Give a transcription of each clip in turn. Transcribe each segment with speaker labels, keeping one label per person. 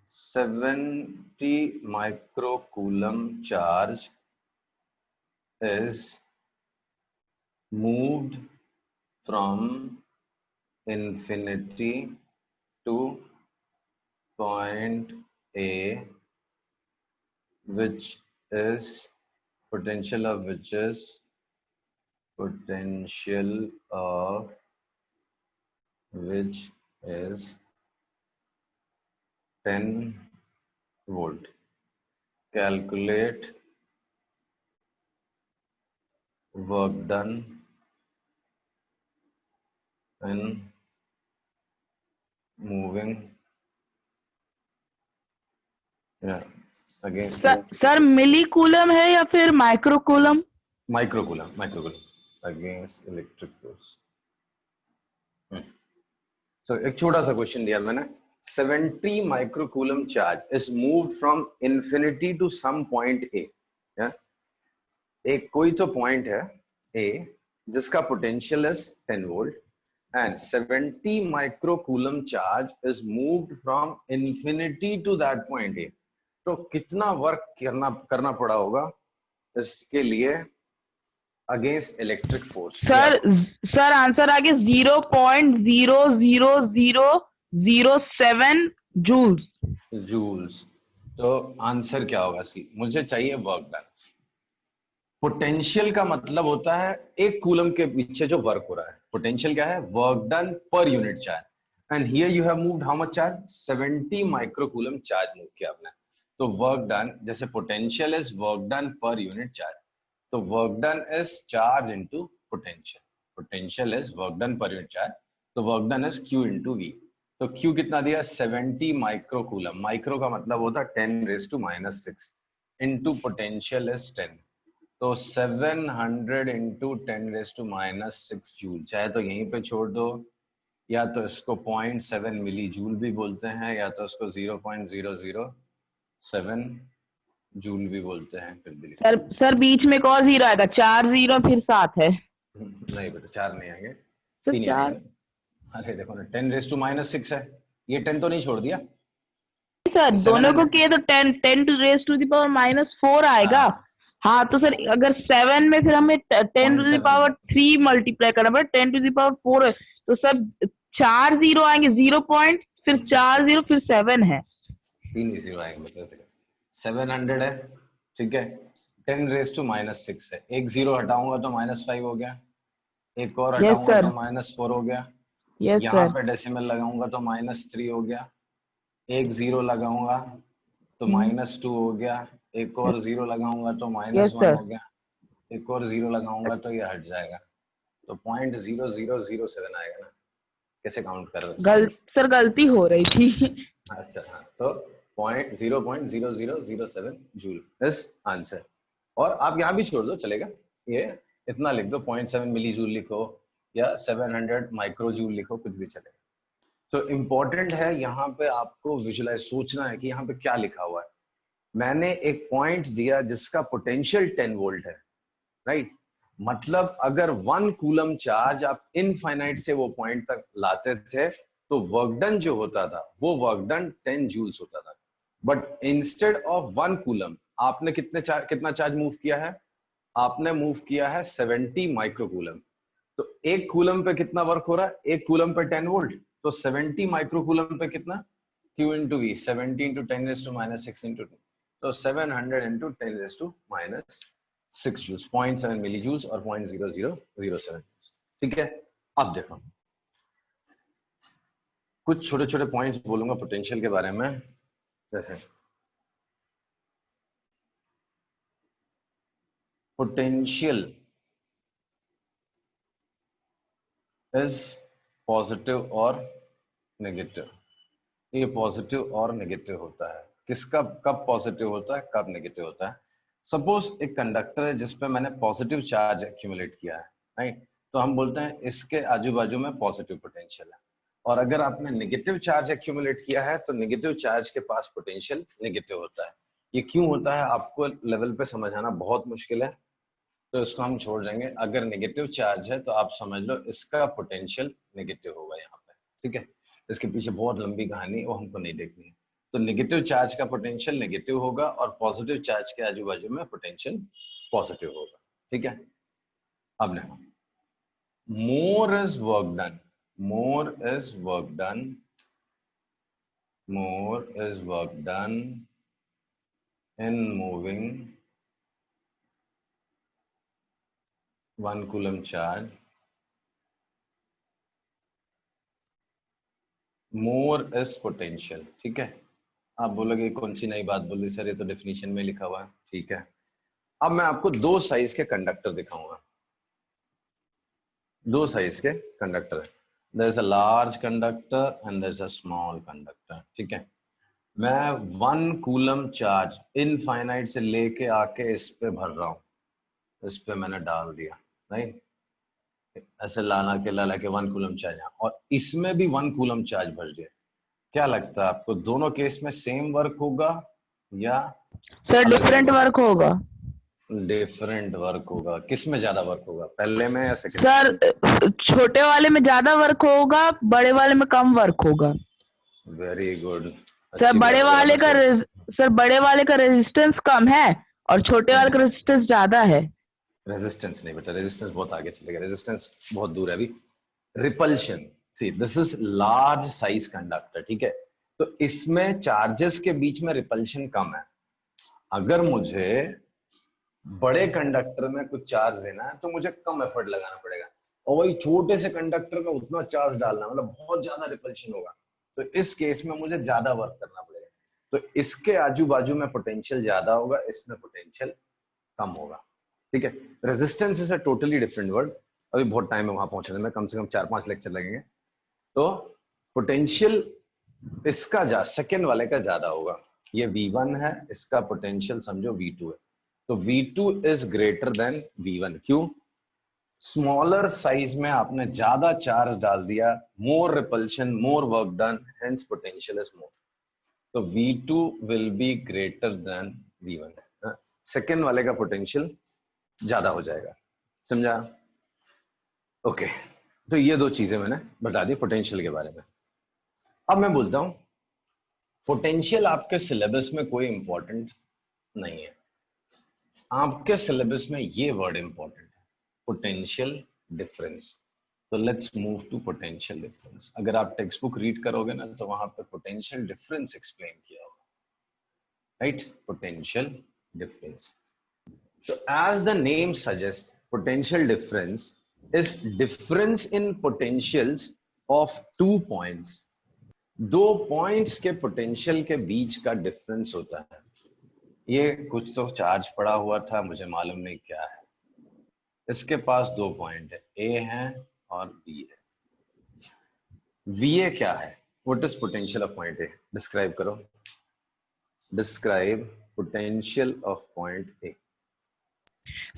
Speaker 1: 70 microcoulomb charge is moved from infinity to point A, which is potential of 10 volt. Calculate work done in moving against
Speaker 2: sir millicoulomb है या फिर microcoulomb?
Speaker 1: Microcoulomb against electric force. So एक छोटा सा question दिया मैंने, 70 microcoulomb charge is moved from infinity to some point A. एक कोई तो पॉइंट है ए जिसका potential is 10 volt and 70 microcoulomb charge is moved from infinity to that point A। तो कितना वर्क करना पड़ा होगा इसके लिए against electric force?
Speaker 2: Sir answer आ गया 0.00007 जूल्स।
Speaker 1: तो आंसर क्या होगा सी? मुझे चाहिए वर्क डन। पोटेंशियल का मतलब होता है एक कूलम के पीछे जो वर्क हो रहा है। पोटेंशियल क्या है? Work done per unit charge. And here you have moved how much charge? 70 microcoulomb charge move किया आपने। तो वर्क डन, जैसे potential is work done per unit charge, तो work done is charge into potential. Potential is work done per unit charge, तो work done is Q into V। तो Q कितना दिया? 70 microcoulomb. Micro का मतलब होता है 10⁻⁻⁶ इनटू पोटेंशियल इज 10। तो 700 इंटू 10⁻⁻⁶ जूल। चाहे तो यहीं पे छोड़ दो, या तो इसको 0.7 मिली जूल भी बोलते हैं, या तो इसको 0.007 जूल भी बोलते हैं। फिर भी
Speaker 2: सर बीच में कौन जीरो आएगा? 4 0 फिर 7 है।
Speaker 1: नहीं बेटा 4 नहीं आएंगे,
Speaker 2: तो
Speaker 1: 3 आएंगे। अरे देखो ना 10⁻⁻⁶ है, ये 10 तो नहीं छोड़ दिया
Speaker 2: सर, दोनों को किए तो 10⁻⁻⁴ आएगा। हाँ तो सर अगर 7 में फिर हमें 10⁻³ मल्टीप्लाई करना पड़ेगा, 10⁻⁴ है तो सर 4 0 आएंगे, 0 पॉइंट फिर 4 0 फिर 7 है,
Speaker 1: 3 ही 0 आएंगे। 700 है, ठीक है, 10⁻⁻⁶ है। एक 0 हटाऊंगा तो -5 हो गया, एक और हटाऊंगा तो -4 हो गया, यहाँ पे डेसिमल लगाऊंगा तो -3 हो गया, एक 0 लगाऊंगा तो -2 हो गया, एक और 0 लगाऊंगा तो -1 हो गया, एक और 0 लगाऊंगा तो ये हट जाएगा, तो 0.0007 आएगा ना। कैसे काउंट कर रहे हैं?
Speaker 2: सर गलती हो रही थी।
Speaker 1: अच्छा हाँ, तो 0.0007 जूल इज आंसर। और आप यहाँ भी छोड़ दो चलेगा, ये इतना लिख दो, 0.7 मिली जूल लिखो या 700 माइक्रो जूल लिखो, कुछ भी चलेगा। तो इम्पोर्टेंट है यहाँ पे आपको विजुअलाइज सोचना है कि यहाँ पे क्या लिखा हुआ है। मैंने एक पॉइंट दिया जिसका पोटेंशियल 10 वोल्ट है, राइट? मतलब अगर 1 कूलम चार्ज आप इनफाइनाइट से वो पॉइंट तक लाते थे तो वर्क डन जो होता था वो वर्क डन 10 जूल्स होता था। बट इंस्टेड ऑफ 1 कूलम आपने कितना चार्ज मूव किया है? आपने मूव किया है 70 माइक्रोकूलम। तो एक कूलम पे कितना वर्क हो रहा है? एक कूलम पे 10 वोल्ट, तो 70 माइक्रोकूलम पे कितना? Q into V, 70 into 10⁻⁻⁶ into 2, तो 700 into 10⁻⁻⁶ जूल्स, 0.7 मिली जूल्स और 0.0007। ठीक है, अब देखो कुछ छोटे छोटे पॉइंट्स बोलूंगा पोटेंशियल के बारे में। जैसे पोटेंशियल इज पॉजिटिव और नेगेटिव। ये पॉजिटिव और नेगेटिव होता है। किसका कब पॉजिटिव होता है, कब नेगेटिव होता है? सपोज एक कंडक्टर है जिसपे मैंने पॉजिटिव चार्ज एक्यूमुलेट किया है, राइट? तो हम बोलते हैं इसके आजू बाजू में पॉजिटिव पोटेंशियल है। और अगर आपने नेगेटिव चार्ज एक्यूमुलेट किया है तो नेगेटिव चार्ज के पास पोटेंशियल नेगेटिव होता है। ये क्यों होता है आपको लेवल पे समझाना बहुत मुश्किल है, तो इसको हम छोड़ देंगे। अगर नेगेटिव चार्ज है तो आप समझ लो इसका पोटेंशियल नेगेटिव होगा यहाँ पे, ठीक है? इसके पीछे बहुत लंबी कहानी, वो हमको नहीं देखनी है। तो नेगेटिव चार्ज का पोटेंशियल नेगेटिव होगा और पॉजिटिव चार्ज के आजू बाजू में पोटेंशियल पॉजिटिव होगा। ठीक है, अब देखो, more is work done, more is work done, more is work done in moving 1 coulomb charge, more is potential। ठीक है, आप बोलोगे कौन सी नई बात बोली सर, ये तो डेफिनेशन में लिखा हुआ है। ठीक है, अब मैं आपको दो साइज के कंडक्टर दिखाऊंगा, दो साइज के कंडक्टर है, there is a large conductor and there is a small conductor. ठीक है, मैं 1 कूलम चार्ज इनफाइनाइट से लेके आके इस पे भर रहा हूं, इस पे मैंने डाल दिया, नहीं ऐसे लाना के 1 कूलम चार्ज, और इसमें भी 1 कूलम चार्ज भर दिया। क्या लगता है आपको दोनों केस में सेम वर्क होगा या
Speaker 2: सर डिफरेंट वर्क होगा?
Speaker 1: डिफरेंट वर्क होगा। किस में ज्यादा वर्क होगा, पहले में या सेकंड?
Speaker 2: सर छोटे वाले में ज्यादा वर्क होगा, बड़े वाले में कम वर्क होगा।
Speaker 1: Very good.
Speaker 2: सर बड़े वाले का रेजिस्टेंस कम है और छोटे वाले का रेजिस्टेंस ज्यादा है।
Speaker 1: रेजिस्टेंस नहीं बेटा, रेजिस्टेंस बहुत आगे चलेगा, रेजिस्टेंस बहुत दूर है अभी। Repulsion, see this is large size conductor. ठीक है, तो इसमें चार्जेस के बीच में रिपल्शन कम है। अगर मुझे बड़े कंडक्टर में कुछ चार्ज देना है तो मुझे कम एफर्ट लगाना पड़ेगा, और वही छोटे से कंडक्टर में उतना चार्ज डालना मतलब बहुत ज्यादा रिपल्शन होगा। तो इस केस में मुझे ज्यादा वर्क करना पड़ेगा, तो इसके आजू बाजू में पोटेंशियल ज्यादा होगा, इसमें पोटेंशियल कम होगा। ठीक है, resistance is a totally different word, अभी बहुत टाइम है वहां पहुंचने में, कम से कम 4-5 लेक्चर लगेंगे। तो पोटेंशियल इसका सेकेंड वाले का ज्यादा होगा, ये V1 है, इसका पोटेंशियल समझो V2 है, तो V2 is greater than V1। क्यों? स्मॉलर साइज में आपने ज्यादा चार्ज डाल दिया, more repulsion, more work done, hence potential is more, तो V2 will be greater than V1। Second वाले का पोटेंशियल ज्यादा हो जाएगा, समझा? ओके, तो ये दो चीजें मैंने बता दी पोटेंशियल के बारे में। अब मैं बोलता हूं पोटेंशियल आपके सिलेबस में कोई इंपॉर्टेंट नहीं है, आपके सिलेबस में ये वर्ड इंपॉर्टेंट है, पोटेंशियल डिफरेंस। तो let's move to potential difference. अगर आप टेक्स्ट बुक रीड करोगे ना तो वहां पे पोटेंशियल डिफरेंस एक्सप्लेन किया होगा, right? Potential difference. So as the name suggests, potential difference is difference in potentials of 2 points. 2 points के पोटेंशियल के बीच का डिफरेंस होता है। ये कुछ तो चार्ज पड़ा हुआ था, मुझे मालूम नहीं क्या है, इसके पास 2 पॉइंट है, A है और B है। VA क्या है? What is potential of point A? Describe करो, describe potential of point A.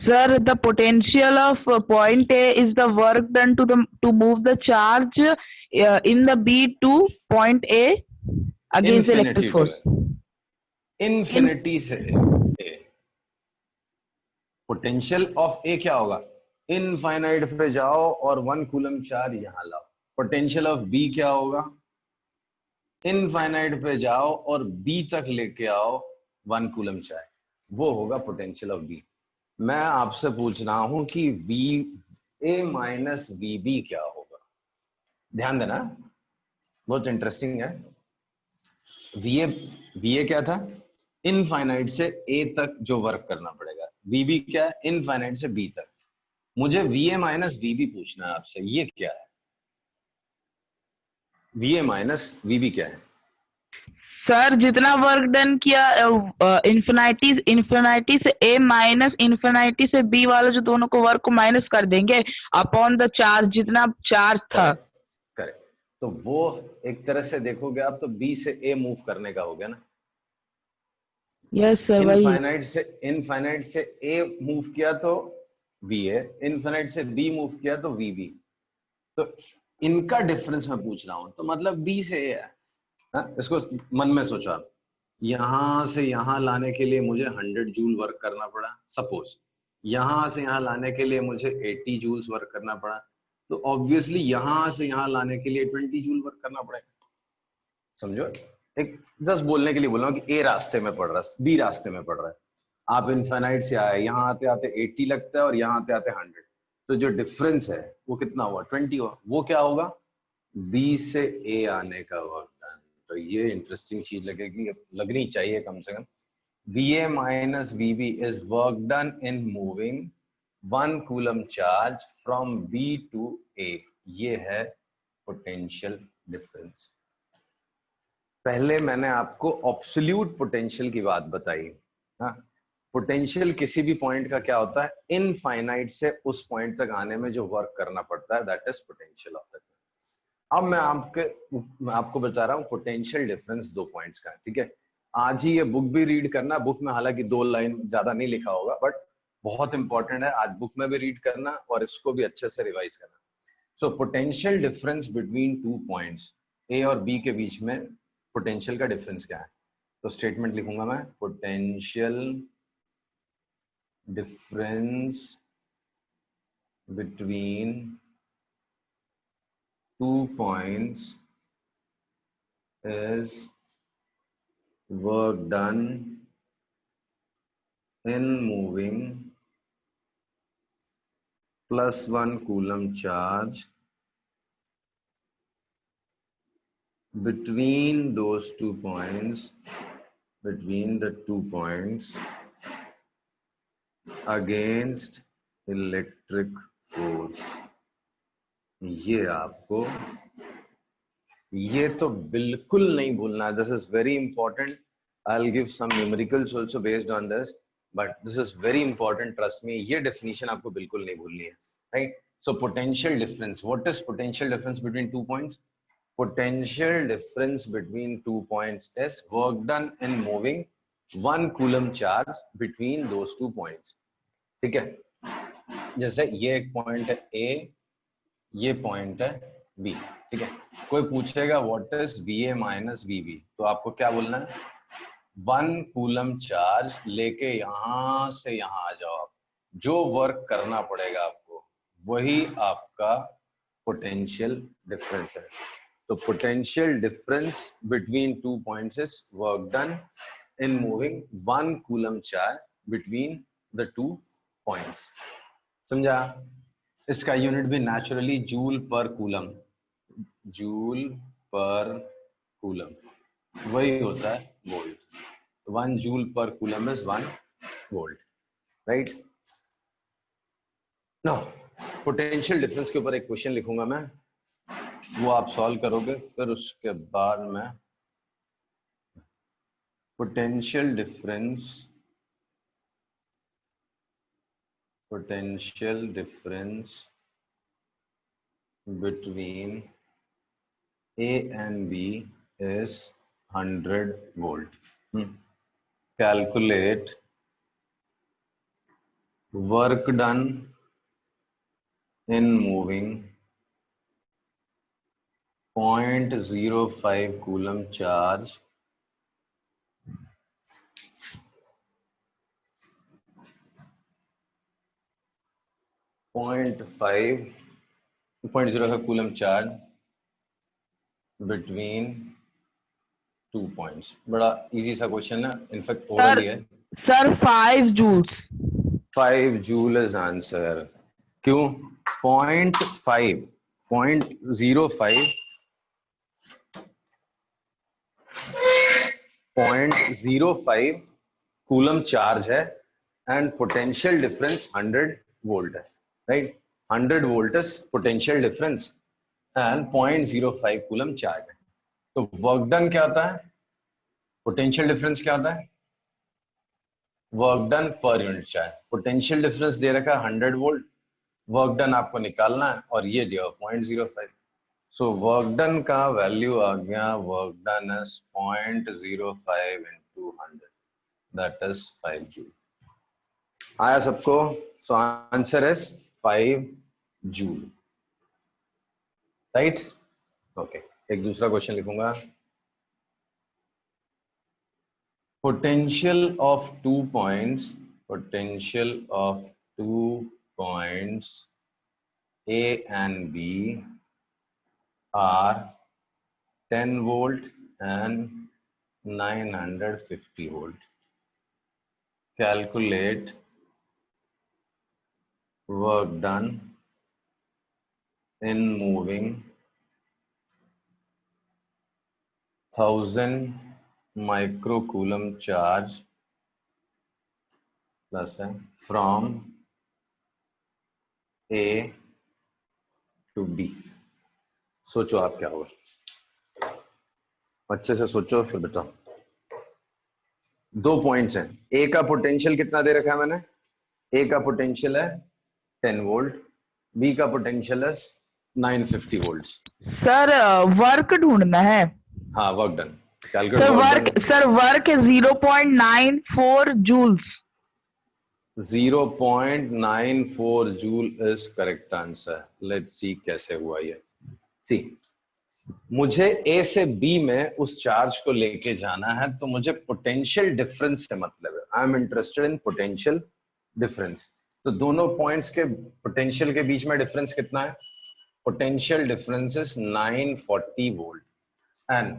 Speaker 2: Sir, the potential of point A is the work done to move the charge in the B to point A against the electric force.
Speaker 1: Infinity से A. Potential of A क्या होगा? Infinite पे जाओ और 1 coulomb charge यहां लाओ। Potential of B क्या होगा? इनफाइनाइट पे जाओ और B तक लेके आओ 1 कूलम चार्ज, वो होगा पोटेंशियल ऑफ B। मैं आपसे पूछ रहा हूं कि VA माइनस VB क्या होगा? ध्यान देना, बहुत इंटरेस्टिंग है। VA क्या था? इनफाइनाइट से A तक जो वर्क करना पड़ेगा। VB क्या है? इनफाइनाइट से B तक। मुझे VA माइनस VB पूछना है आपसे, ये क्या है? VA माइनस VB क्या है?
Speaker 2: सर जितना वर्क डन किया इन्फिनिटी से A माइनस इन्फिनिटी से B वाला जो दोनों को वर्क को माइनस कर देंगे अपॉन द चार्ज, जितना चार्ज था।
Speaker 1: करेक्ट, तो वो एक तरह से देखोगे आप तो B से A मूव करने का हो गया ना।
Speaker 2: यस सर,
Speaker 1: इनफाइनाइट से A मूव किया तो VA, इनफाइनाइट से B मूव किया तो VB। तो इनका डिफरेंस मैं पूछ रहा हूं, तो मतलब B से A है। इसको मन में सोचा, यहां से यहां लाने के लिए मुझे 100 जूल वर्क करना पड़ा, सपोज यहां से यहां लाने के लिए मुझे 80 जूल्स वर्क करना पड़ा, तो ऑब्वियसली यहां से यहां लाने के लिए 20 जूल वर्क करना पड़ेगा। समझो? एक जस्ट बोलने के लिए बोल रहा हूँ कि ए रास्ते में पड़ रहा है, बी रास्ते में पड़ रहा है, आप इनफाइनाइट से आए, यहाँ आते आते 80 लगता है और यहाँ आते आते 100, तो जो डिफरेंस है वो कितना हुआ, 20 हुआ। वो क्या होगा, बी से ए आने का वर्क डन। तो ये इंटरेस्टिंग चीज लगेगी, लगनी चाहिए कम से कम। VA minus VB is work done in moving 1 coulomb charge from B to A। ये है पोटेंशियल डिफरेंस। पहले मैंने आपको ऑब्सोल्यूट पोटेंशियल की बात बताई। हाँ, पोटेंशियल किसी भी पॉइंट का क्या होता है, इनफाइनाइट से उस पॉइंट तक आने में जो वर्क करना पड़ता है, that is potential of the. अब मैं आपको बता रहा हूँ पोटेंशियल डिफरेंस दो पॉइंट्स का, ठीक है। आज ही ये बुक भी रीड करना, बुक में हालांकि 2 लाइन ज्यादा नहीं लिखा होगा, बट बहुत इंपॉर्टेंट है, आज बुक में भी रीड करना और इसको भी अच्छे से रिवाइज करना। So potential difference between 2 points, A और बी के बीच में पोटेंशियल का डिफरेंस क्या है। तो स्टेटमेंट लिखूंगा मैं, potential difference between 2 points is work done in moving +1 coulomb charge between those 2 points, between the 2 points against electric force। ये आपको, ये तो बिल्कुल नहीं भूलना, this is very important. I'll give some numericals also based on this, but this is very important, trust me। ये definition आपको बिल्कुल नहीं भूलनी है, right? So potential difference, what is potential difference between 2 points? Potential difference between 2 points is work done in moving 1 coulomb charge between those 2 points। ठीक है, जैसे ये एक पॉइंट है A, ये पॉइंट है B, ठीक है। कोई पूछेगा what is VA minus VB, तो आपको क्या बोलना है, 1 कूलम चार्ज लेके यहां से यहां आ जाओ आप, जो वर्क करना पड़ेगा आपको वही आपका पोटेंशियल डिफरेंस है। तो potential difference between 2 points is work done in moving 1 coulomb charge between the 2 points. समझा? इसका यूनिट भी नेचुरली जूल पर कूलम, जूल पर कूलम, वही होता है वोल्ट। 1 जूल पर coulomb is 1 volt, right. Now potential difference के ऊपर एक क्वेश्चन लिखूंगा मैं, वो आप सॉल्व करोगे, फिर उसके बाद मैं potential difference between A and B is 100 volt। Calculate work done in moving 0.05 coulomb charge .05 coulomb charge between 2 points। बड़ा इजी सा क्वेश्चन है, इनफैक्ट ओरल ही है।
Speaker 2: Sir 5 joules,
Speaker 1: 5 joule is answer. क्यों? 0.05 कूलम चार्ज है एंड पोटेंशियल डिफरेंस 100 वोल्ट है, right. 100 volt is potential difference and 0.05 coulomb charge है। तो वर्क डन क्या होता है, पोटेंशियल डिफरेंस क्या होता है, work done per unit charge. Potential difference दे रखा है 100 वोल्ट, वर्क डन आपको निकालना है और ये दिया 0.05। सो वर्क डन का वैल्यू आ गया, work done is 0.05 into 100, that is 5 joule. आया सबको? So answer is 5 joule, right. Okay, एक दूसरा क्वेश्चन लिखूंगा। Potential of 2 points, A and B are 10 volt and 950 volt. Calculate work done in moving 1000 microcoulomb charge plus from A to B. सोचो आप क्या होगा, अच्छे से सोचो फिर बताओ। दो पॉइंट्स हैं, ए का पोटेंशियल कितना दे रखा है मैंने, ए का पोटेंशियल है 10 वोल्ट, बी का पोटेंशियल है 950 वोल्ट।
Speaker 2: सर वर्क ढूंढना है।
Speaker 1: हाँ वर्क डन,
Speaker 2: सर वर्क है 0.94 joules.
Speaker 1: 0.94 joule is correct answer. Let's see कैसे हुआ ये। सी मुझे ए से बी में उस चार्ज को लेके जाना है, तो मुझे पोटेंशियल डिफरेंस से मतलब है, I am interested in potential difference. तो दोनों पॉइंट्स के पोटेंशियल के बीच में डिफरेंस कितना है, potential difference is 940 volt and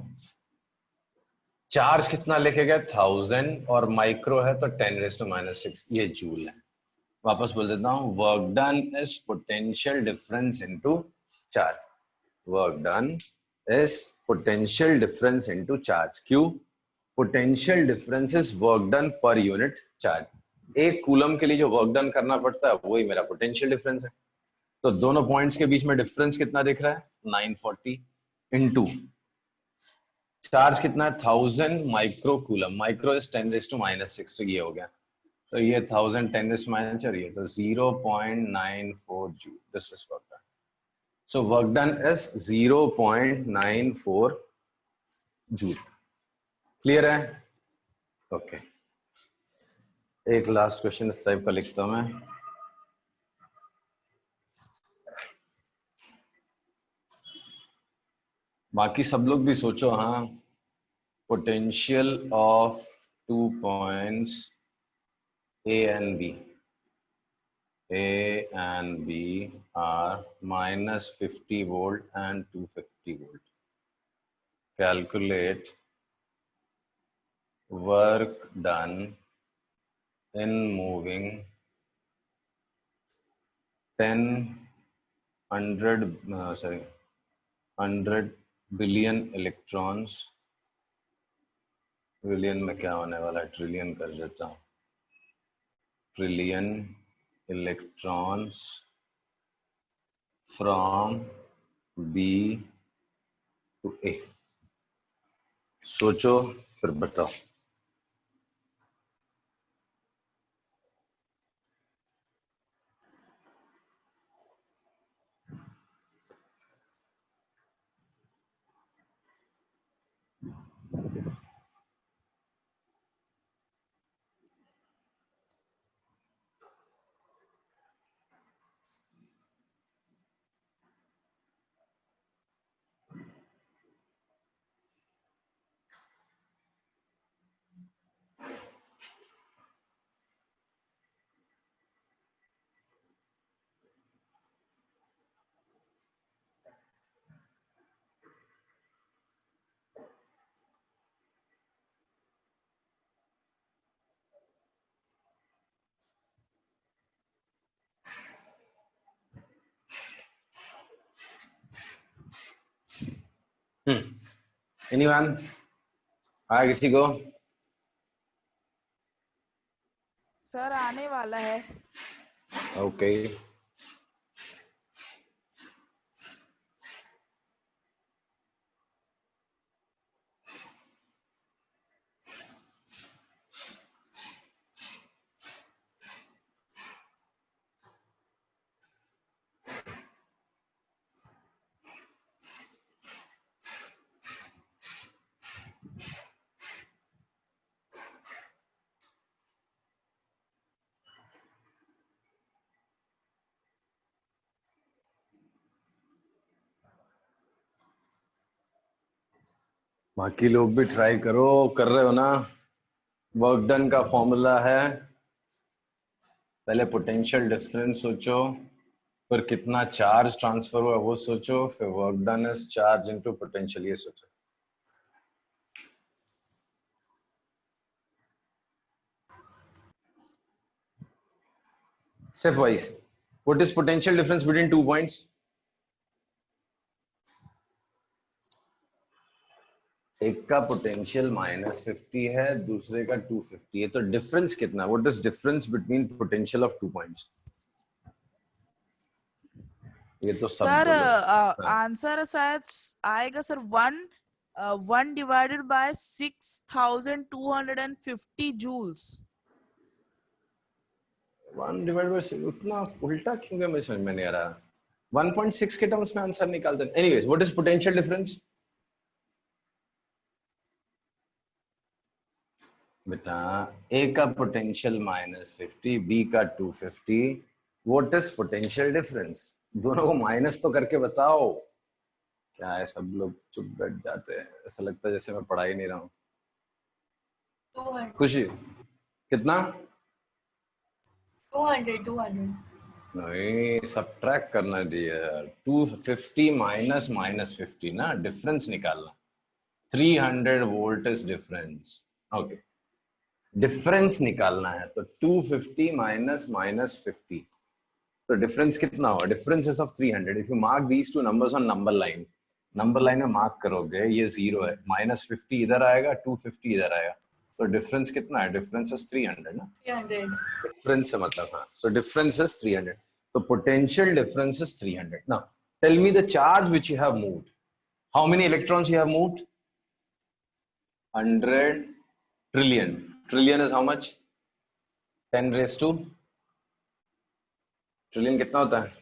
Speaker 1: charge कितना लेके गए 1000 और माइक्रो है तो 10⁻⁻⁶, ये जूल है। वापस बोल देता हूं, work done is potential difference into charge. Work done is potential difference into charge. क्यों, potential difference is work done per unit charge. एक कूलम के लिए जो वर्क डन करना पड़ता है वही मेरा पोटेंशियल डिफरेंस है। तो दोनों पॉइंट्स के बीच में डिफरेंस कितना दिख रहा है 940 इनटू चार्ज कितना है 1000 माइक्रो कूलम, माइक्रो इज 10⁻⁻⁶, तो ये हो गया। तो ये 1000 10⁻⁻⁴ और ये तो 0.94 joule. This is work done. So work done is 0.94 joule. Clear है? ओके, एक लास्ट क्वेश्चन इस टाइप का लिखता हूं मैं। बाकी सब लोग भी सोचो। हाँ, potential of 2 points A and B. A and B are -50 volt and 250 volt. Calculate work done in moving 100 billion electrons। Billion में क्या होने वाला है, ट्रिलियन कर देता हूं। Trillion electrons from B to A. सोचो फिर बताओ। एनीवन आया किसी को?
Speaker 2: सर आने वाला है।
Speaker 1: ओके बाकी लोग भी ट्राई करो, कर रहे हो ना? वर्क डन का फॉर्मूला है, पहले पोटेंशियल डिफरेंस सोचो, फिर कितना चार्ज ट्रांसफर हुआ वो सोचो, फिर work done is charge into potential, ये सोचो। step wise. What is potential difference between 2 points? एक का पोटेंशियल -50 है, दूसरे का 250 है, तो डिफरेंस कितना? What is difference between potential of 2 points? ये तो सब
Speaker 3: सर
Speaker 1: बोलो।
Speaker 3: आंसर शायद आएगा sir 1 divided by 6250 joules.
Speaker 1: 1 divide by 6, उतना उल्टा क्यों गया? मुझे समझ में नहीं आ रहा। 1.6 के टर्म्स में आंसर निकालते हैं। Anyways, what is potential difference? बेटा ए का पोटेंशियल -50, बी का 250, व्हाट इज पोटेंशियल डिफरेंस? दोनों को माइनस तो करके बताओ। क्या है, सब लोग चुप बैठ जाते हैं, ऐसा लगता है जैसे मैं पढ़ा ही नहीं रहा हूँ।
Speaker 4: 200
Speaker 1: खुशी कितना?
Speaker 4: 200
Speaker 1: नहीं, सब्ट्रैक्ट करना डियर। 250 माइनस -50 ना, डिफरेंस निकालना। 300 volt is difference. Okay, difference निकालना है तो 250 माइनस -50, तो डिफरेंस कितना होगा? Difference is of 300। If you mark these two numbers on number line में मार्क करोगे, ये 0 है, -50 इधर आएगा, 250 इधर आएगा, तो डिफरेंस कितना है? डिफरेंस इज 300 ना।
Speaker 4: 300
Speaker 1: डिफरेंस से मतलब, हाँ, सो डिफरेंस इज 300, तो potential difference is 300। Now tell me the charge which you have moved, how many electrons you have moved? 100 trillion. Trillion is how much? 10 raise to, trillion कितना होता है?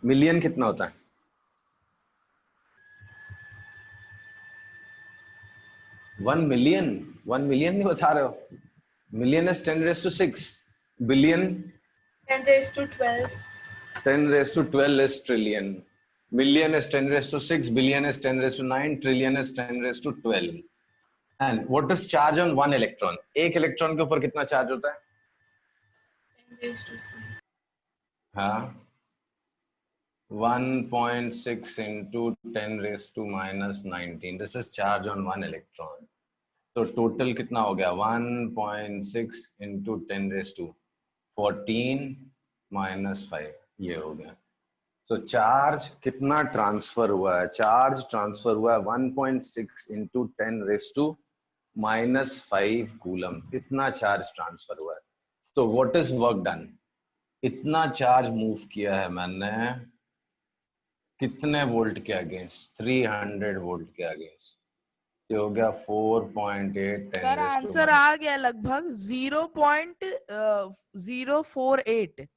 Speaker 1: Million कितना होता है? वन मिलियन नहीं बता रहे हो? Million is 10 raise to 6, billion
Speaker 4: 10 raised to 12
Speaker 1: 10 raise to 12 is trillion. Million is 10 raised to 6, billion is 10 raised to 9, trillion is 10 raised to 12. And what is charge on one electron? एक electron के ऊपर कितना charge होता है?
Speaker 4: 10 raised to 6
Speaker 1: हाँ, 1.6 into 10 raised to -19. This is charge on one electron. तो total कितना हो गया? 1.6 into 10 raised to 14 -5, ये हो गया। तो चार्ज कितना ट्रांसफर हुआ है? चार्ज ट्रांसफर हुआ है 1.6 into 10 raised to -5 कूलम, इतना चार्ज ट्रांसफर हुआ है। तो व्हाट इज वर्क डन? इतना चार्ज मूव किया है मैंने कितने वोल्ट के अगेंस्ट? 300 वोल्ट के अगेंस्ट, तो हो गया 4.8 10
Speaker 3: सर
Speaker 1: raised to
Speaker 3: आंसर आ गया लगभग 0.048।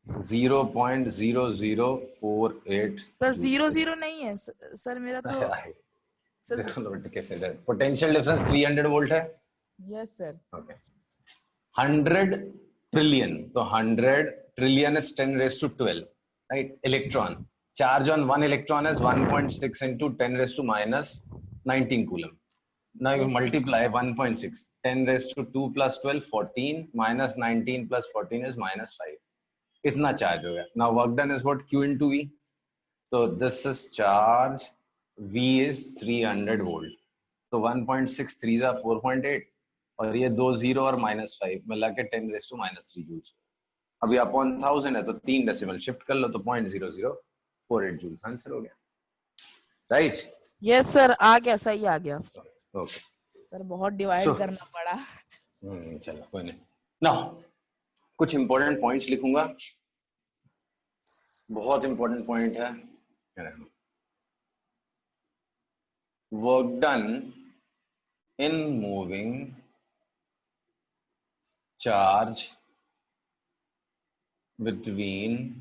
Speaker 1: 0.0048।
Speaker 3: सर 00 नहीं है सर, मेरा तो सर।
Speaker 1: पोटेंशियल डिफरेंस 300 वोल्ट है।
Speaker 3: Yes sir.
Speaker 1: ओके, 100 ट्रिलियन, तो 100 trillion is 10 raised to 12, right? Electron charge on one electron is 1.6 into 10 raised to -19 coulomb. Now you
Speaker 3: Yes,
Speaker 1: multiply 1.6, 10 raised to 2 plus 12 14, -19 plus 14 is -5. इतना charge हो गया। Now work done is what? Q into V. So this is charge, V is 300 volt. So 1.6 3 are 4.8, और ये 2 0 और -5 मिला के 10 raised to -3 joules. अभी upon 1000 है तो 3 डेसिमल शिफ्ट कर लो तो 0.0048 जूल्स आंसर हो गया, राइट?
Speaker 3: यस सर, आ गया, सही आ गया।
Speaker 1: ओके
Speaker 3: सर बहुत डिवाइड करना पड़ा।
Speaker 1: चलो कोई नहीं। नाउ कुछ इंपॉर्टेंट पॉइंट्स लिखूंगा, बहुत इंपॉर्टेंट पॉइंट है। Work done in moving charge between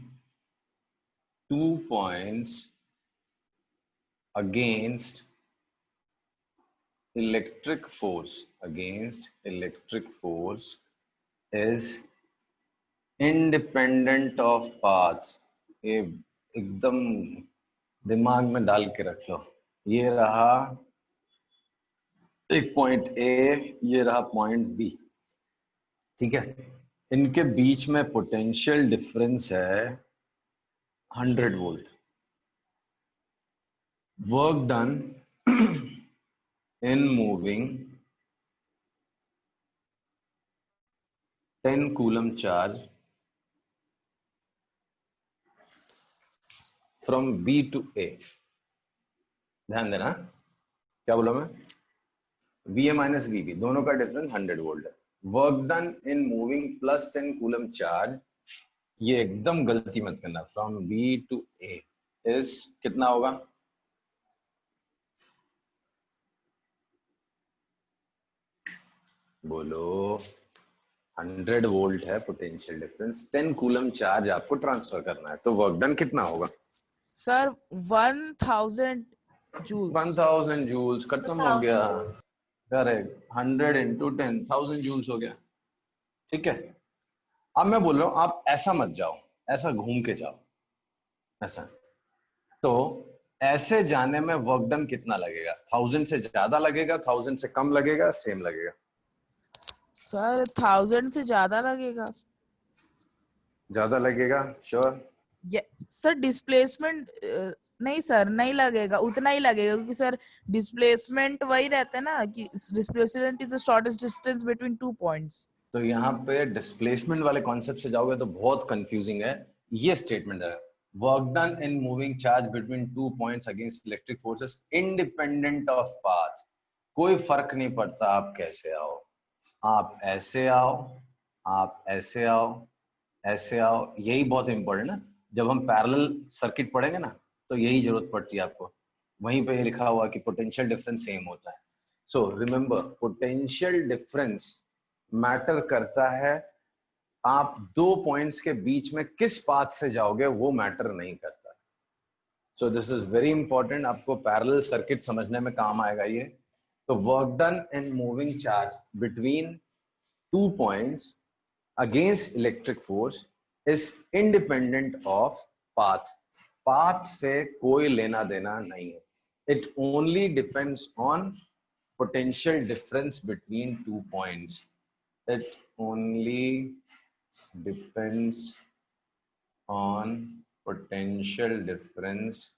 Speaker 1: 2 points against electric force is independent of paths. ये एकदम दिमाग में डाल के रख लो। ये रहा एक पॉइंट ए, ये रहा पॉइंट बी, ठीक है? इनके बीच में पोटेंशियल डिफरेंस है 100 volt. Work done in moving 10 coulomb charge from B to A. ध्यान देना, क्या बोला मैं, V A minus V B दोनों का डिफरेंस 100 वोल्ट है। Work done in moving plus 10 coulomb charge, ये एकदम गलती मत करना, from B to A is कितना होगा, बोलो, 100 वोल्ट है पोटेंशियल डिफरेंस, 10 कूलम चार्ज आपको ट्रांसफर करना है, तो वर्क डन कितना होगा
Speaker 3: सर 1000 जूल्स।
Speaker 1: 1000 जूल्स, खत्म हो गया, करेक्ट, 100 इंटू 10,000 जूल्स हो गया। ठीक है, अब मैं बोल रहा हूं आप ऐसा मत जाओ, ऐसा घूम के जाओ, ऐसा, तो ऐसे जाने में वर्क डन कितना लगेगा, 1000 से ज्यादा लगेगा, 1000 से कम लगेगा, सेम लगेगा,
Speaker 3: सर 1000 से ज्यादा लगेगा।
Speaker 1: ज्यादा लगेगा, श्योर,
Speaker 3: सर डिस्प्लेसमेंट नहीं सर, नहीं लगेगा, उतना ही लगेगा, क्योंकि सर डिस्प्लेसमेंट वही रहता है ना कि displacement is the shortest distance between 2 points.
Speaker 1: तो यहाँ पे डिस्प्लेसमेंट वाले कॉन्सेप्ट से जाओगे तो बहुत कंफ्यूजिंग है। ये स्टेटमेंट है, work done in moving charge between 2 points against electric forces independent of path. कोई फर्क नहीं पड़ता आप कैसे आओ, आप ऐसे आओ, आप ऐसे आओ, ऐसे आओ, यही बहुत इंपॉर्टेंट है। जब हम पैरेलल सर्किट पढ़ेंगे ना तो यही जरूरत पड़ती है आपको, वहीं पे लिखा हुआ कि पोटेंशियल डिफरेंस सेम होता है। So remember, potential difference matter करता है, आप दो पॉइंट्स के बीच में किस पाथ से जाओगे वो मैटर नहीं करता। So this is very important, आपको पैरेलल सर्किट समझने में काम आएगा ये। तो work done in moving charge between 2 points against electric force is independent of path. Path से कोई लेना देना नहीं है, it only depends on potential difference between 2 points. It only depends on potential difference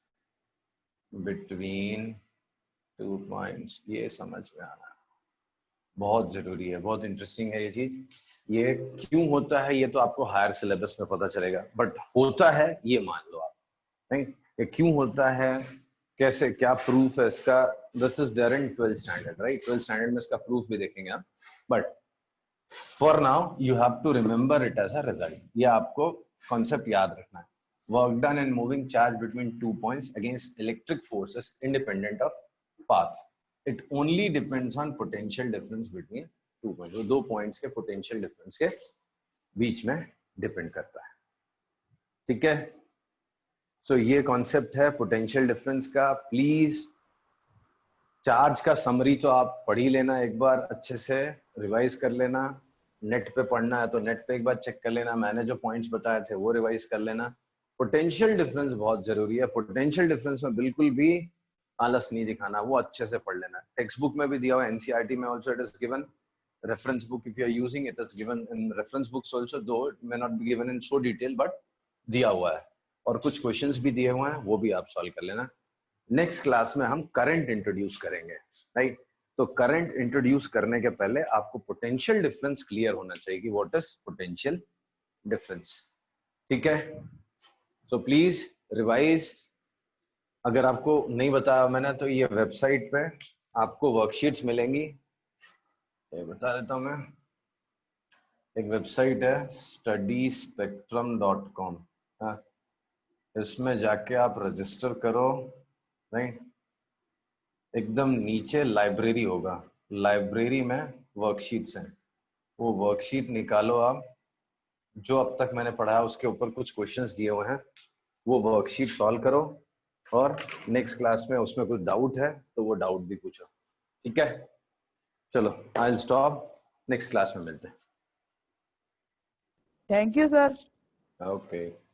Speaker 1: between 2 points. ये समझ में आना बहुत जरूरी है, बहुत इंटरेस्टिंग है ये चीज। ये क्यों होता है ये तो आपको हायर सिलेबस में पता चलेगा, बट होता है ये मान लो आप, नहीं, ये क्यों होता है, कैसे, क्या प्रूफ है इसका, this is there in 12th standard, right, 12th standard में इसका प्रूफ भी देखेंगे आप, but for now you have to remember it as a result. ये आपको कॉन्सेप्ट याद रखना है, work done in moving charge between 2 points against electric forces independent of path, it only depends on potential difference between 2 points, वो 2 points के potential difference के बीच में depend करता है। ठीक है, सो ये कॉन्सेप्ट है पोटेंशियल डिफरेंस का। प्लीज चार्ज का समरी तो आप पढ़ ही लेना, एक बार अच्छे से रिवाइज कर लेना, नेट पे पढ़ना है तो नेट पे एक बार चेक कर लेना, मैंने जो पॉइंट्स बताए थे वो रिवाइज कर लेना। पोटेंशियल डिफरेंस बहुत जरूरी है, पोटेंशियल डिफरेंस में बिल्कुल भी आलस नहीं दिखाना, वो अच्छे से पढ़ लेना। टेक्स्ट बुक में भी दिया हुआ है, एनसीईआरटी में also it is given, reference book if you are using it is given in reference books also, though it may not be given in so detail, but दिया हुआ है, और कुछ क्वेश्चंस भी दिए हुए हैं, वो भी आप सॉल्व कर लेना। नेक्स्ट क्लास में हम करंट इंट्रोड्यूस करेंगे, राइट, तो करंट इंट्रोड्यूस करने के पहले आपको पोटेंशियल डिफरेंस क्लियर होना चाहिए कि व्हाट इज पोटेंशियल डिफरेंस। ठीक है, सो प्लीज रिवाइज। अगर आपको नहीं बताया मैंने तो ये वेबसाइट पे आपको वर्कशीट्स मिलेंगी, ये बता देता हूं मैं, एक वेबसाइट है studyspectrum.com, इसमें जाके आप रजिस्टर करो, राइट, एकदम नीचे लाइब्रेरी होगा, लाइब्रेरी में वर्कशीट्स हैं, वो वर्कशीट निकालो आप, जो अब तक मैंने पढ़ाया उसके ऊपर कुछ क्वेश्चंस दिए हुए हैं, वो वर्कशीट सॉल्व करो, और नेक्स्ट क्लास में उसमें कुछ डाउट है तो वो डाउट भी पूछो। ठीक है, चलो I will stop, next class में मिलते हैं।
Speaker 3: Thank you sir.
Speaker 1: ओके।